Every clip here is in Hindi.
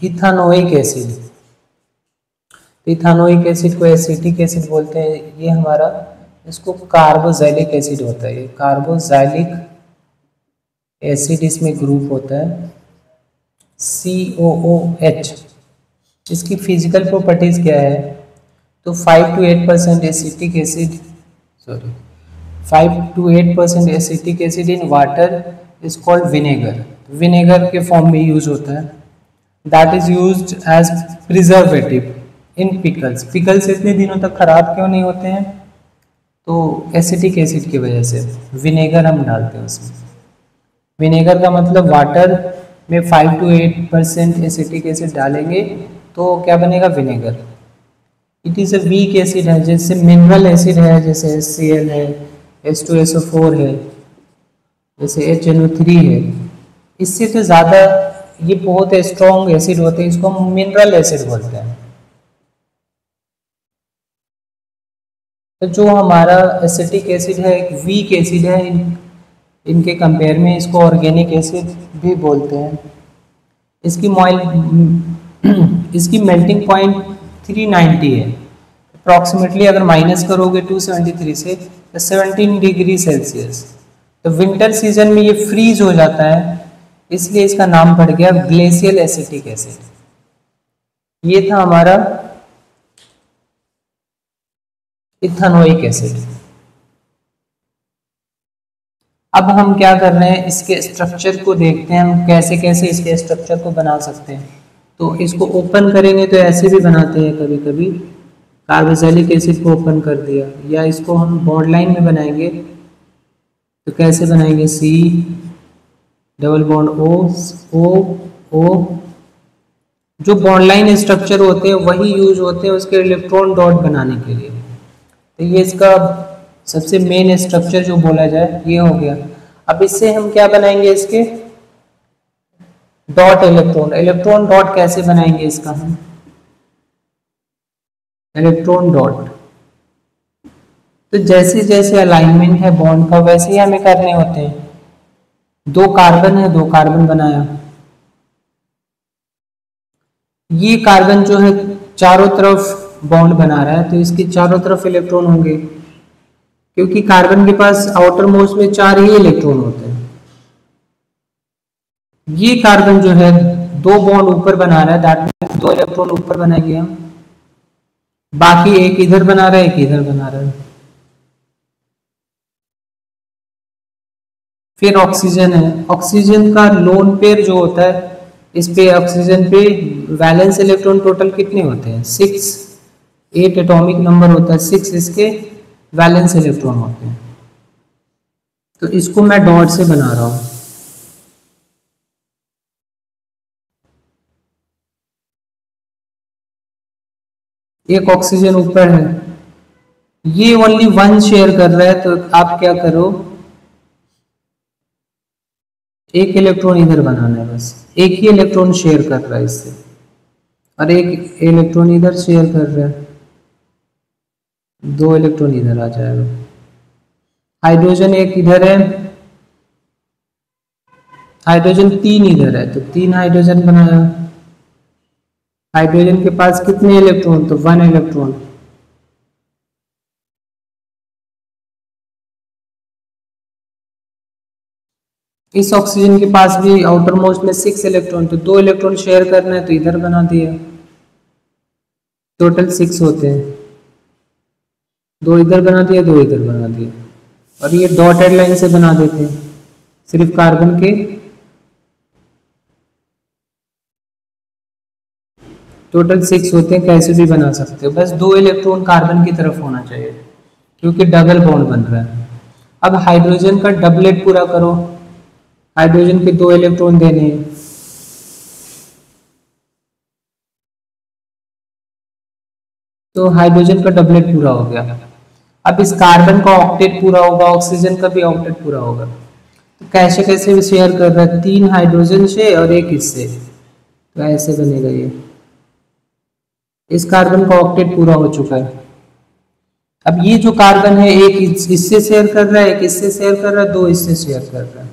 Ethanoic acid. इथानोइक एसिड को एसिटिक एसिड बोलते हैं। ये हमारा, इसको कार्बोक्सिलिक एसिड होता है। ये कार्बोक्सिलिक एसिड इसमें ग्रुप होता है COOH। इसकी फिजिकल प्रॉपर्टीज क्या है? तो 5 to 8% acetic acid 5 to 8% acetic acid in water is called vinegar. Vinegar के फॉर्म में यूज होता है। That is used as preservative in pickles. Pickles इतने दिनों तक खराब क्यों नहीं होते हैं? तो एसिटिक एसिड की वजह से विनेगर हम डालते हैं उसमें। विनेगर का मतलब वाटर में 5 to 8% एसिटिक एसिड डालेंगे तो क्या बनेगा? Vinegar. It is a weak acid है, जैसे मिनरल एसिड है, जैसे HCl है, H2SO4 है, जैसे HNO3 है। इससे तो ज़्यादा ये बहुत स्ट्रॉन्ग एसिड होते हैं, इसको हम मिनरल एसिड बोलते हैं। तो जो हमारा एसिटिक एसिड है एक वीक एसिड है, इनके कंपेयर में इसको ऑर्गेनिक एसिड भी बोलते हैं। इसकी मेल्टिंग पॉइंट 390 है अप्रॉक्सीमेटली। अगर माइनस करोगे 273 से तो 17 डिग्री सेल्सियस। तो विंटर सीजन में ये फ्रीज हो जाता है, इसलिए इसका नाम पड़ गया ग्लेशियल एसिटिक एसिड। ये था हमारा इथानोइक एसिड। अब हम क्या कर रहे हैं, इसके स्ट्रक्चर को देखते हैं हम कैसे कैसे इसके स्ट्रक्चर को बना सकते हैं। तो इसको ओपन करेंगे तो ऐसे भी बनाते हैं कभी कभी। कार्बोक्सिलिक एसिड को ओपन कर दिया, या इसको हम बॉन्ड लाइन में बनाएंगे तो कैसे बनाएंगे? C double bond O। जो बॉन्ड लाइन स्ट्रक्चर होते हैं वही यूज होते हैं उसके इलेक्ट्रॉन डॉट बनाने के लिए। तो ये इसका सबसे मेन स्ट्रक्चर जो बोला जाए ये हो गया। अब इससे हम क्या बनाएंगे? इसके डॉट इलेक्ट्रॉन। इलेक्ट्रॉन डॉट कैसे बनाएंगे इसका हम? इलेक्ट्रॉन डॉट तो जैसे जैसे अलाइनमेंट है बॉन्ड का वैसे ही हमें करने होते हैं। 2 कार्बन है, 2 कार्बन बनाया। ये कार्बन जो है चारों तरफ बॉन्ड बना रहा है, तो इसके चारों तरफ इलेक्ट्रॉन होंगे, क्योंकि कार्बन के पास आउटर मोस्ट में 4 ही इलेक्ट्रॉन होते हैं। ये कार्बन जो है 2 बॉन्ड ऊपर बना रहा है, दैट मींस 2 इलेक्ट्रॉन ऊपर बनाएंगे हम। बाकी एक इधर बना रहा है, एक इधर बना रहा है। फिर ऑक्सीजन है। ऑक्सीजन का लोन पेयर जो होता है, इस पे ऑक्सीजन पे वैलेंस इलेक्ट्रॉन टोटल कितने होते हैं? 6। 8 एटॉमिक नंबर होता है, 6 इसके वैलेंस इलेक्ट्रॉन होते हैं। तो इसको मैं डॉट से बना रहा हूं। एक ऑक्सीजन ऊपर है, ये ओनली 1 शेयर कर रहा है, तो आप क्या करो, एक इलेक्ट्रॉन इधर बनाना है, बस एक ही इलेक्ट्रॉन शेयर कर रहा है इससे, और एक इलेक्ट्रॉन इधर शेयर कर रहा है, 2 इलेक्ट्रॉन इधर आ जाएगा। हाइड्रोजन एक इधर है, हाइड्रोजन 3 इधर है, तो 3 हाइड्रोजन बनाया। हाइड्रोजन के पास कितने इलेक्ट्रॉन? तो 1 इलेक्ट्रॉन। इस ऑक्सीजन के पास भी आउटर मोस्ट में 6 इलेक्ट्रॉन, तो 2 इलेक्ट्रॉन शेयर करना है, तो इधर बना दिया। टोटल 6 होते हैं, 2 इधर बना दिया, 2 इधर बना दिया, और ये डॉटेड लाइन से बना देते हैं सिर्फ कार्बन के। टोटल 6 होते हैं, कैसे भी बना सकते हो, बस 2 इलेक्ट्रॉन कार्बन की तरफ होना चाहिए क्योंकि डबल बॉन्ड बन रहा है। अब हाइड्रोजन का डबलेट पूरा करो, हाइड्रोजन के 2 इलेक्ट्रॉन देने हैं, तो हाइड्रोजन का डबलेट पूरा हो गया। अब इस कार्बन का ऑक्टेट पूरा होगा, ऑक्सीजन का भी ऑक्टेट पूरा होगा। तो कैसे कैसे शेयर कर रहा है? 3 हाइड्रोजन से और 1 इससे, तो ऐसे बनेगा ये। इस कार्बन का ऑक्टेट पूरा हो चुका है। अब ये जो कार्बन है, एक इससे शेयर कर रहा है, एक इससे शेयर कर रहा है, 2 इससे शेयर कर रहा है,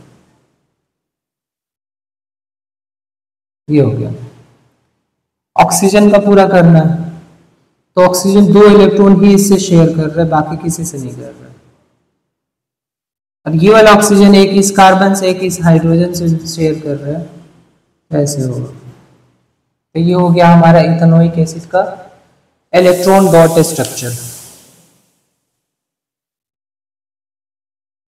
ये हो गया। ऑक्सीजन का पूरा करना है, तो ऑक्सीजन 2 इलेक्ट्रॉन ही इससे शेयर कर रहा है, बाकी किसी से नहीं कर रहा है। और ये वाला ऑक्सीजन एक इस कार्बन से एक इस हाइड्रोजन से शेयर कर रहा है, ऐसे होगा। तो ये हो गया हमारा इथेनोइक एसिड का इलेक्ट्रॉन डॉट स्ट्रक्चर।